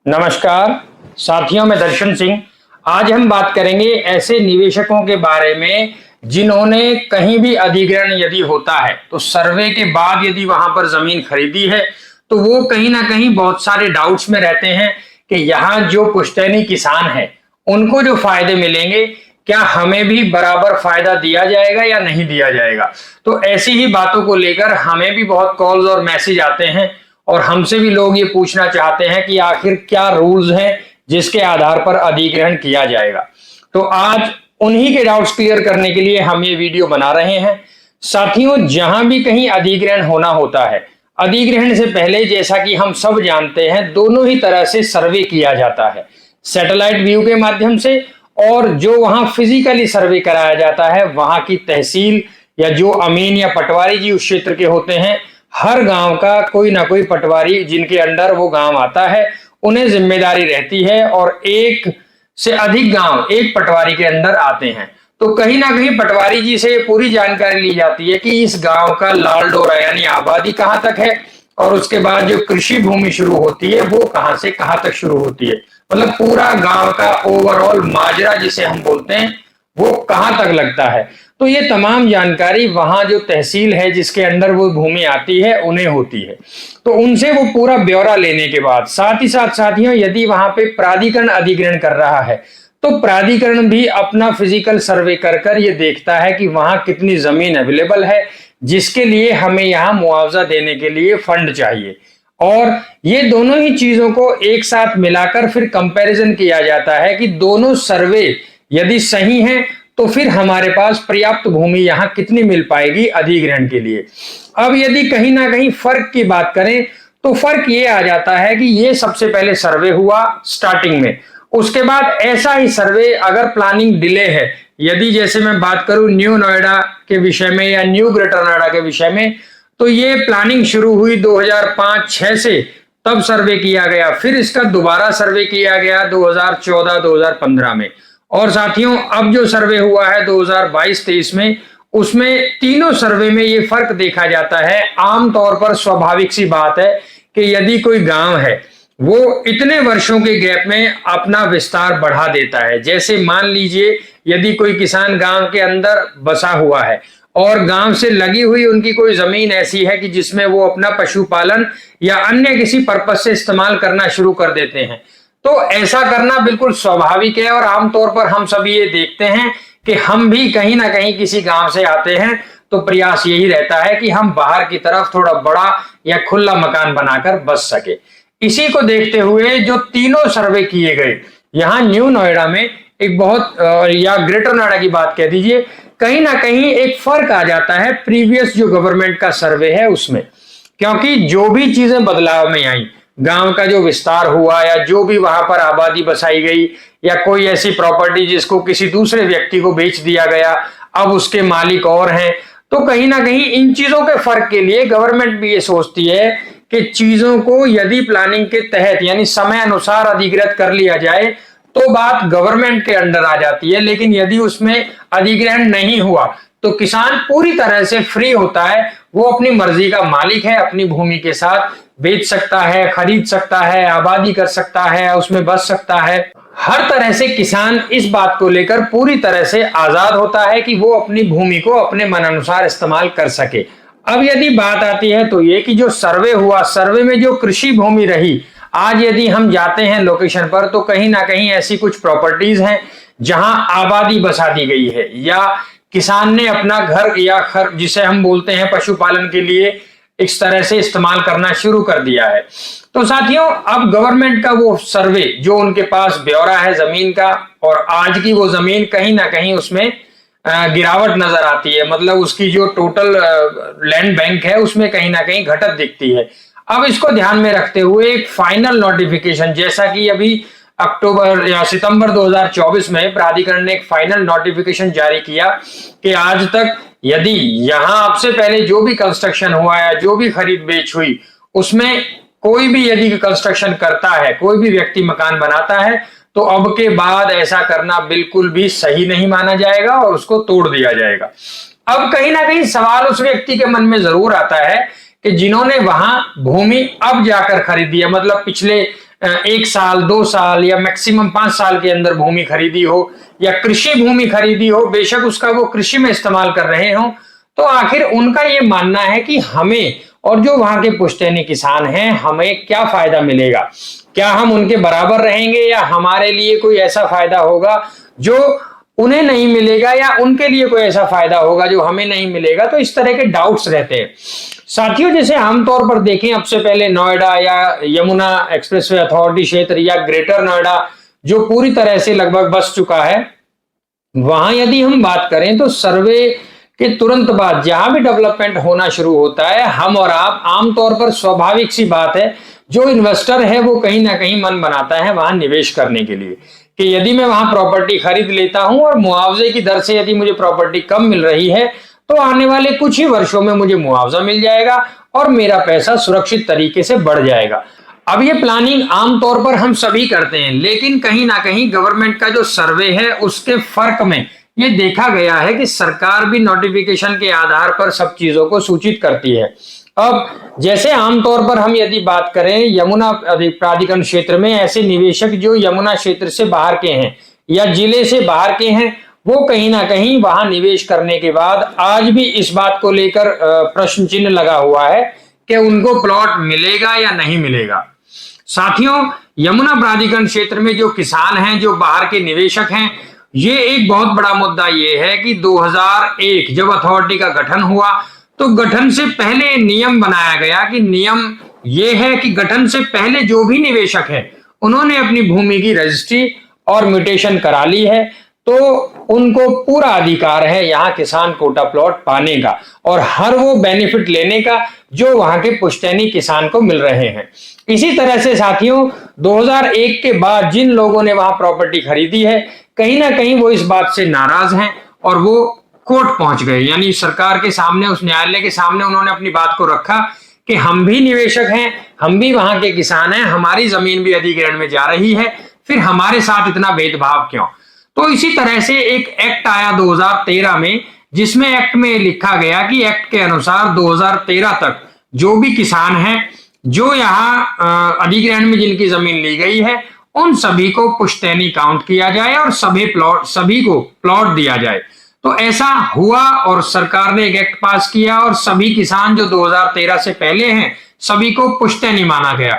नमस्कार साथियों, मैं दर्शन सिंह। आज हम बात करेंगे ऐसे निवेशकों के बारे में जिन्होंने कहीं भी अधिग्रहण यदि होता है तो सर्वे के बाद यदि वहां पर जमीन खरीदी है तो वो कहीं ना कहीं बहुत सारे डाउट्स में रहते हैं कि यहाँ जो पुश्तैनी किसान है उनको जो फायदे मिलेंगे, क्या हमें भी बराबर फायदा दिया जाएगा या नहीं दिया जाएगा। तो ऐसी ही बातों को लेकर हमें भी बहुत कॉल्स और मैसेज आते हैं और हमसे भी लोग ये पूछना चाहते हैं कि आखिर क्या रूल्स हैं जिसके आधार पर अधिग्रहण किया जाएगा। तो आज उन्हीं के डाउट्स क्लियर करने के लिए हम ये वीडियो बना रहे हैं। साथियों, जहां भी कहीं अधिग्रहण होना होता है, अधिग्रहण से पहले जैसा कि हम सब जानते हैं दोनों ही तरह से सर्वे किया जाता है, सैटेलाइट व्यू के माध्यम से और जो वहां फिजिकली सर्वे कराया जाता है वहां की तहसील या जो अमीन या पटवारी जी उस क्षेत्र के होते हैं, हर गांव का कोई ना कोई पटवारी जिनके अंडर वो गांव आता है उन्हें जिम्मेदारी रहती है और एक से अधिक गांव एक पटवारी के अंदर आते हैं। तो कहीं ना कहीं पटवारी जी से पूरी जानकारी ली जाती है कि इस गांव का लाल डोरा यानी आबादी कहां तक है और उसके बाद जो कृषि भूमि शुरू होती है वो कहां से कहां तक शुरू होती है, मतलब पूरा गांव का ओवरऑल माजरा जिसे हम बोलते हैं वो कहां तक लगता है। तो ये तमाम जानकारी वहां जो तहसील है जिसके अंदर वो भूमि आती है उन्हें होती है। तो उनसे वो पूरा ब्यौरा लेने के बाद साथ ही साथ साथियों, यदि वहां पे प्राधिकरण अधिग्रहण कर रहा है तो प्राधिकरण भी अपना फिजिकल सर्वे कर कर ये देखता है कि वहां कितनी जमीन अवेलेबल है जिसके लिए हमें यहाँ मुआवजा देने के लिए फंड चाहिए। और ये दोनों ही चीजों को एक साथ मिलाकर फिर कंपैरिजन किया जाता है कि दोनों सर्वे यदि सही है तो फिर हमारे पास पर्याप्त भूमि यहाँ कितनी मिल पाएगी अधिग्रहण के लिए। अब यदि कहीं ना कहीं फर्क की बात करें तो फर्क ये आ जाता है कि ये सबसे पहले सर्वे हुआ स्टार्टिंग में, उसके बाद ऐसा ही सर्वे अगर प्लानिंग डिले है, यदि जैसे मैं बात करूं न्यू नोएडा के विषय में या न्यू ग्रेटर नोएडा के विषय में, तो ये प्लानिंग शुरू हुई 2005-6 से, तब सर्वे किया गया, फिर इसका दोबारा सर्वे किया गया 2014-2015 में, और साथियों अब जो सर्वे हुआ है 2022-23 में, उसमें तीनों सर्वे में ये फर्क देखा जाता है। आमतौर पर स्वाभाविक सी बात है कि यदि कोई गांव है वो इतने वर्षों के गैप में अपना विस्तार बढ़ा देता है, जैसे मान लीजिए यदि कोई किसान गांव के अंदर बसा हुआ है और गांव से लगी हुई उनकी कोई जमीन ऐसी है कि जिसमें वो अपना पशुपालन या अन्य किसी पर्पज से इस्तेमाल करना शुरू कर देते हैं, तो ऐसा करना बिल्कुल स्वाभाविक है। और आमतौर पर हम सभी ये देखते हैं कि हम भी कहीं ना कहीं किसी गांव से आते हैं तो प्रयास यही रहता है कि हम बाहर की तरफ थोड़ा बड़ा या खुला मकान बनाकर बस सके। इसी को देखते हुए जो तीनों सर्वे किए गए, यहाँ न्यू नोएडा में एक बहुत या ग्रेटर नोएडा की बात कह दीजिए, कहीं ना कहीं एक फर्क आ जाता है प्रीवियस जो गवर्नमेंट का सर्वे है उसमें, क्योंकि जो भी चीजें बदलाव में आई, गांव का जो विस्तार हुआ या जो भी वहां पर आबादी बसाई गई या कोई ऐसी प्रॉपर्टी जिसको किसी दूसरे व्यक्ति को बेच दिया गया, अब उसके मालिक और हैं, तो कहीं ना कहीं इन चीजों के फर्क के लिए गवर्नमेंट भी ये सोचती है कि चीजों को यदि प्लानिंग के तहत यानी समय अनुसार अधिग्रहित कर लिया जाए तो बात गवर्नमेंट के अंडर आ जाती है, लेकिन यदि उसमें अधिग्रहण नहीं हुआ तो किसान पूरी तरह से फ्री होता है, वो अपनी मर्जी का मालिक है, अपनी भूमि के साथ बेच सकता है, खरीद सकता है, आबादी कर सकता है, उसमें बस सकता है। हर तरह से किसान इस बात को लेकर पूरी तरह से आजाद होता है कि वो अपनी भूमि को अपने मन अनुसार इस्तेमाल कर सके। अब यदि बात आती है तो ये कि जो सर्वे हुआ, सर्वे में जो कृषि भूमि रही, आज यदि हम जाते हैं लोकेशन पर तो कहीं ना कहीं ऐसी कुछ प्रॉपर्टीज हैं जहां आबादी बसा दी गई है या किसान ने अपना घर या खर जिसे हम बोलते हैं पशुपालन के लिए इस तरह से इस्तेमाल करना शुरू कर दिया है। तो साथियों अब गवर्नमेंट का वो सर्वे जो उनके पास ब्यौरा है जमीन का, और आज की वो जमीन कहीं ना कहीं उसमें गिरावट नजर आती है, मतलब उसकी जो टोटल लैंड बैंक है उसमें कहीं ना कहीं घटत दिखती है। अब इसको ध्यान में रखते हुए एक फाइनल नोटिफिकेशन, जैसा कि अभी अक्टूबर या सितंबर 2024 में प्राधिकरण ने एक फाइनल नोटिफिकेशन जारी किया कि आज तक यदि यहां आपसे पहले जो भी कंस्ट्रक्शन हुआ या जो भी खरीद बेच हुई उसमें कोई भी यदि कंस्ट्रक्शन करता है, कोई भी व्यक्ति मकान बनाता है, तो अब के बाद ऐसा करना बिल्कुल भी सही नहीं माना जाएगा और उसको तोड़ दिया जाएगा। अब कहीं ना कहीं सवाल उस व्यक्ति के मन में जरूर आता है कि जिन्होंने वहां भूमि अब जाकर खरीदी है, मतलब पिछले 1 साल 2 साल या मैक्सिमम 5 साल के अंदर भूमि खरीदी हो या कृषि भूमि खरीदी हो, बेशक उसका वो कृषि में इस्तेमाल कर रहे हो, तो आखिर उनका ये मानना है कि हमें और जो वहां के पुश्तैनी किसान हैं हमें क्या फायदा मिलेगा, क्या हम उनके बराबर रहेंगे या हमारे लिए कोई ऐसा फायदा होगा जो उन्हें नहीं मिलेगा या उनके लिए कोई ऐसा फायदा होगा जो हमें नहीं मिलेगा। तो इस तरह के डाउट्स रहते हैं साथियों। जैसे आमतौर पर देखें, अब से पहले नोएडा या यमुना एक्सप्रेसवे अथॉरिटी क्षेत्र या ग्रेटर नोएडा जो पूरी तरह से लगभग बस चुका है, वहां यदि हम बात करें तो सर्वे के तुरंत बाद जहां भी डेवलपमेंट होना शुरू होता है, हम और आप आमतौर पर स्वाभाविक सी बात है, जो इन्वेस्टर है वो कहीं ना कहीं मन बनाता है वहां निवेश करने के लिए कि यदि मैं वहां प्रॉपर्टी खरीद लेता हूं और मुआवजे की दर से यदि मुझे प्रॉपर्टी कम मिल रही है तो आने वाले कुछ ही वर्षों में मुझे मुआवजा मिल जाएगा और मेरा पैसा सुरक्षित तरीके से बढ़ जाएगा। अब ये प्लानिंग आमतौर पर हम सभी करते हैं, लेकिन कहीं ना कहीं गवर्नमेंट का जो सर्वे है उसके फर्क में ये देखा गया है कि सरकार भी नोटिफिकेशन के आधार पर सब चीजों को सूचित करती है। अब जैसे आमतौर पर हम यदि बात करें यमुना प्राधिकरण क्षेत्र में, ऐसे निवेशक जो यमुना क्षेत्र से बाहर के हैं या जिले से बाहर के हैं, वो कहीं ना कहीं वहां निवेश करने के बाद आज भी इस बात को लेकर प्रश्न चिन्ह लगा हुआ है कि उनको प्लॉट मिलेगा या नहीं मिलेगा। साथियों, यमुना प्राधिकरण क्षेत्र में जो किसान हैं, जो बाहर के निवेशक हैं, ये एक बहुत बड़ा मुद्दा ये है कि 2001 जब अथॉरिटी का गठन हुआ तो गठन से पहले नियम बनाया गया कि नियम ये है कि गठन से पहले जो भी निवेशक है उन्होंने अपनी भूमि की रजिस्ट्री और म्यूटेशन करा ली है, तो उनको पूरा अधिकार है यहाँ किसान कोटा प्लॉट पाने का और हर वो बेनिफिट लेने का जो वहां के पुश्तैनी किसान को मिल रहे हैं। इसी तरह से साथियों, 2001 के बाद जिन लोगों ने वहां प्रॉपर्टी खरीदी है, कहीं ना कहीं वो इस बात से नाराज हैं और वो कोर्ट पहुंच गए, यानी सरकार के सामने, उस न्यायालय के सामने उन्होंने अपनी बात को रखा कि हम भी निवेशक हैं, हम भी वहां के किसान हैं, हमारी जमीन भी अधिग्रहण में जा रही है, फिर हमारे साथ इतना भेदभाव क्यों। तो इसी तरह से एक एक्ट आया 2013 में, जिसमें एक्ट में लिखा गया कि एक्ट के अनुसार 2013 तक जो भी किसान हैं जो यहाँ अधिग्रहण में जिनकी जमीन ली गई है उन सभी को पुश्तैनी काउंट किया जाए और सभी को प्लॉट दिया जाए। तो ऐसा हुआ और सरकार ने एक एक्ट पास किया और सभी किसान जो 2013 से पहले हैं सभी को पुश्तैनी माना गया।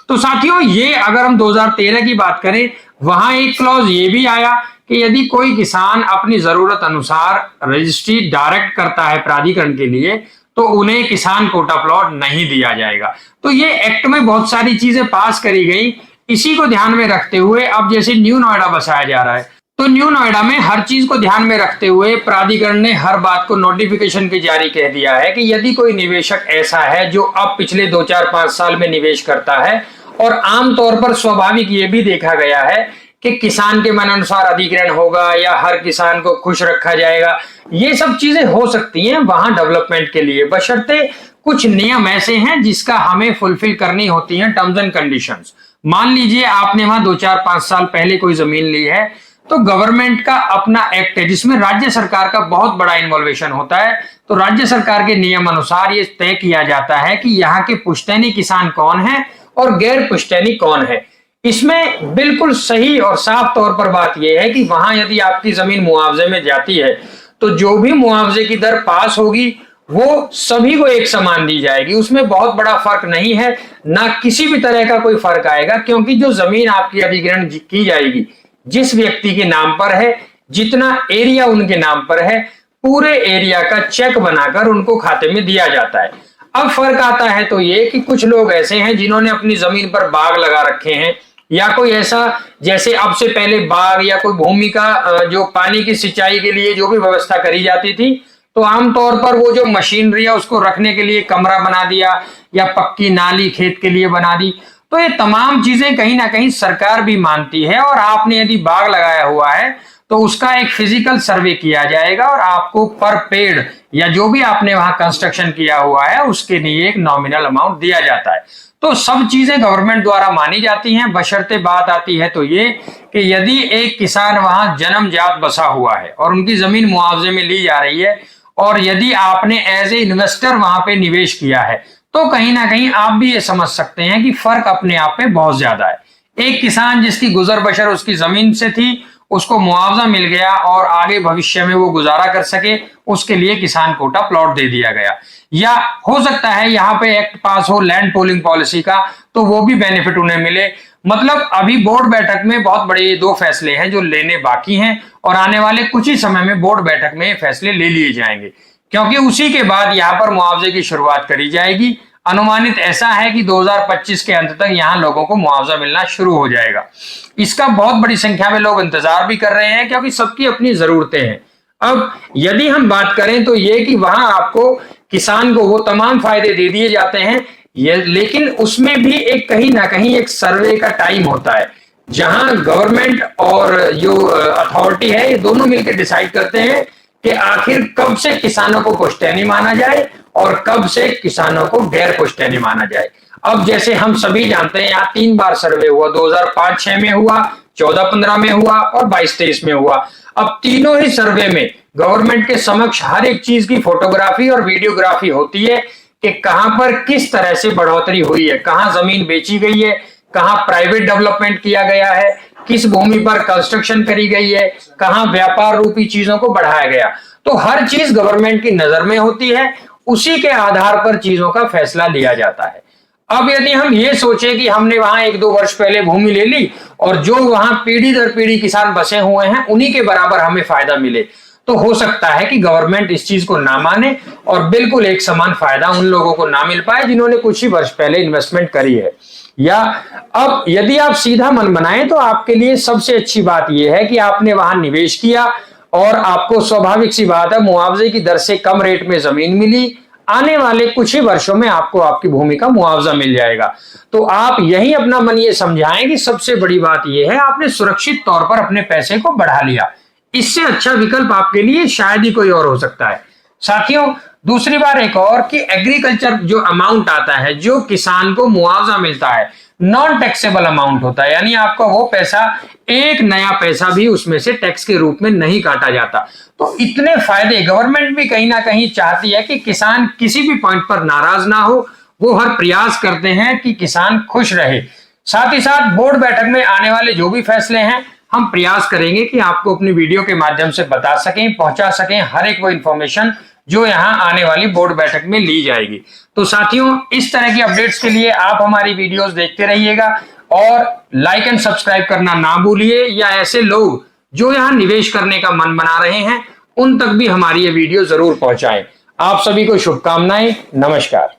तो साथियों, ये अगर हम 2013 की बात करें, वहां एक क्लॉज ये भी आया कि यदि कोई किसान अपनी जरूरत अनुसार रजिस्ट्री डायरेक्ट करता है प्राधिकरण के लिए तो उन्हें किसान कोटा प्लॉट नहीं दिया जाएगा। तो ये एक्ट में बहुत सारी चीजें पास करी गई। इसी को ध्यान में रखते हुए अब जैसे न्यू नोएडा बसाया जा रहा है, तो न्यू नोएडा में हर चीज को ध्यान में रखते हुए प्राधिकरण ने हर बात को नोटिफिकेशन के जारी कह दिया है कि यदि कोई निवेशक ऐसा है जो अब पिछले 2 4 5 साल में निवेश करता है, और आमतौर पर स्वाभाविक ये भी देखा गया है कि किसान के मन अनुसार अधिग्रहण होगा या हर किसान को खुश रखा जाएगा, ये सब चीजें हो सकती हैं वहां डेवलपमेंट के लिए, बशर्ते कुछ नियम ऐसे हैं जिसका हमें फुलफिल करनी होती हैं, टर्म्स एंड कंडीशंस। मान लीजिए आपने वहां 2 4 5 साल पहले कोई जमीन ली है, तो गवर्नमेंट का अपना एक्ट है जिसमें राज्य सरकार का बहुत बड़ा इन्वॉल्वेशन होता है। तो राज्य सरकार के नियम अनुसार ये तय किया जाता है कि यहाँ के पुश्तैनी किसान कौन है और गैर पुश्तैनी कौन है। इसमें बिल्कुल सही और साफ तौर पर बात यह है कि वहां यदि आपकी जमीन मुआवजे में जाती है तो जो भी मुआवजे की दर पास होगी वो सभी को एक समान दी जाएगी, उसमें बहुत बड़ा फर्क नहीं है, ना किसी भी तरह का कोई फर्क आएगा, क्योंकि जो जमीन आपकी अधिग्रहण की जाएगी जिस व्यक्ति के नाम पर है, जितना एरिया उनके नाम पर है, पूरे एरिया का चेक बनाकर उनको खाते में दिया जाता है। अब फर्क आता है तो ये कि कुछ लोग ऐसे हैं जिन्होंने अपनी जमीन पर बाग लगा रखे हैं या कोई ऐसा, जैसे अब से पहले बाग या कोई भूमि का जो पानी की सिंचाई के लिए जो भी व्यवस्था करी जाती थी, तो आमतौर पर वो जो मशीनरी है उसको रखने के लिए कमरा बना दिया या पक्की नाली खेत के लिए बना दी। तो ये तमाम चीजें कहीं ना कहीं सरकार भी मानती है, और आपने यदि बाग लगाया हुआ है तो उसका एक फिजिकल सर्वे किया जाएगा और आपको पर पेड़ या जो भी आपने वहां कंस्ट्रक्शन किया हुआ है उसके लिए एक नॉमिनल अमाउंट दिया जाता है। तो सब चीजें गवर्नमेंट द्वारा मानी जाती हैं, बशर्ते बात आती है तो ये कि यदि एक किसान वहां जन्मजात बसा हुआ है और उनकी जमीन मुआवजे में ली जा रही है, और यदि आपने एज ए इन्वेस्टर वहां पे निवेश किया है, तो कहीं ना कहीं आप भी ये समझ सकते हैं कि फर्क अपने आप में बहुत ज्यादा है। एक किसान जिसकी गुजर बसर उसकी जमीन से थी, उसको मुआवजा मिल गया और आगे भविष्य में वो गुजारा कर सके, उसके लिए किसान कोटा प्लॉट दे दिया गया। या हो सकता है यहाँ पे एक्ट पास हो लैंड पूलिंग पॉलिसी का, तो वो भी बेनिफिट उन्हें मिले। मतलब अभी बोर्ड बैठक में बहुत बड़े 2 फैसले हैं जो लेने बाकी हैं और आने वाले कुछ ही समय में बोर्ड बैठक में ये फैसले ले लिए जाएंगे, क्योंकि उसी के बाद यहाँ पर मुआवजे की शुरुआत करी जाएगी। अनुमानित ऐसा है कि 2025 के अंत तक यहाँ लोगों को मुआवजा मिलना शुरू हो जाएगा। इसका बहुत बड़ी संख्या में लोग इंतजार भी कर रहे हैं, क्योंकि सबकी अपनी जरूरतें हैं। अब यदि हम बात करें तो ये कि वहां आपको किसान को वो तमाम फायदे दे दिए जाते हैं, लेकिन उसमें भी एक कहीं ना कहीं एक सर्वे का टाइम होता है, जहां गवर्नमेंट और जो अथॉरिटी है ये दोनों मिलकर डिसाइड करते हैं कि आखिर कब से किसानों को पुश्तैनी माना जाए और कब से किसानों को गैर पुश्तैनी माना जाए। अब जैसे हम सभी जानते हैं, यहाँ 3 बार सर्वे हुआ, 2005-6 में हुआ, 14-15 में हुआ और 22-23 में हुआ। अब तीनों ही सर्वे में गवर्नमेंट के समक्ष हर एक चीज की फोटोग्राफी और वीडियोग्राफी होती है कि कहां पर किस तरह से बढ़ोतरी हुई है, कहां जमीन बेची गई है, कहां प्राइवेट डेवलपमेंट किया गया है, किस भूमि पर कंस्ट्रक्शन करी गई है, कहां व्यापार रूपी चीजों को बढ़ाया गया। तो हर चीज गवर्नमेंट की नजर में होती है, उसी के आधार पर चीजों का फैसला लिया जाता है। अब यदि हम ये सोचे कि हमने वहां 1-2 वर्ष पहले भूमि ले ली और जो वहां पीढ़ी दर पीढ़ी किसान बसे हुए हैं उन्हीं के बराबर हमें फायदा मिले, तो हो सकता है कि गवर्नमेंट इस चीज को ना माने और बिल्कुल एक समान फायदा उन लोगों को ना मिल पाए जिन्होंने कुछ ही वर्ष पहले इन्वेस्टमेंट करी है। या अब यदि आप सीधा मन बनाएं तो आपके लिए सबसे अच्छी बात यह है कि आपने वहां निवेश किया और आपको स्वाभाविक सी बात है मुआवजे की दर से कम रेट में जमीन मिली। आने वाले कुछ ही वर्षों में आपको आपकी भूमि का मुआवजा मिल जाएगा। तो आप यही अपना मन ये समझाएं कि सबसे बड़ी बात यह है आपने सुरक्षित तौर पर अपने पैसे को बढ़ा लिया। इससे अच्छा विकल्प आपके लिए शायद ही कोई और हो सकता है। साथियों, दूसरी बार एक और कि एग्रीकल्चर जो अमाउंट आता है, जो किसान को मुआवजा मिलता है, नॉन टैक्सेबल अमाउंट होता है, यानी आपका वो पैसा एक नया पैसा भी उसमें से टैक्स के रूप में नहीं काटा जाता। तो इतने फायदे गवर्नमेंट भी कहीं ना कहीं चाहती है कि किसान किसी भी पॉइंट पर नाराज ना हो, वो हर प्रयास करते हैं कि किसान खुश रहे। साथ ही साथ बोर्ड बैठक में आने वाले जो भी फैसले हैं हम प्रयास करेंगे कि आपको अपनी वीडियो के माध्यम से बता सकें, पहुंचा सकें हर एक वो इंफॉर्मेशन जो यहां आने वाली बोर्ड बैठक में ली जाएगी। तो साथियों, इस तरह की अपडेट्स के लिए आप हमारी वीडियोस देखते रहिएगा और लाइक एंड सब्सक्राइब करना ना भूलिए, या ऐसे लोग जो यहां निवेश करने का मन बना रहे हैं उन तक भी हमारी ये वीडियो जरूर पहुंचाएं। आप सभी को शुभकामनाएं। नमस्कार।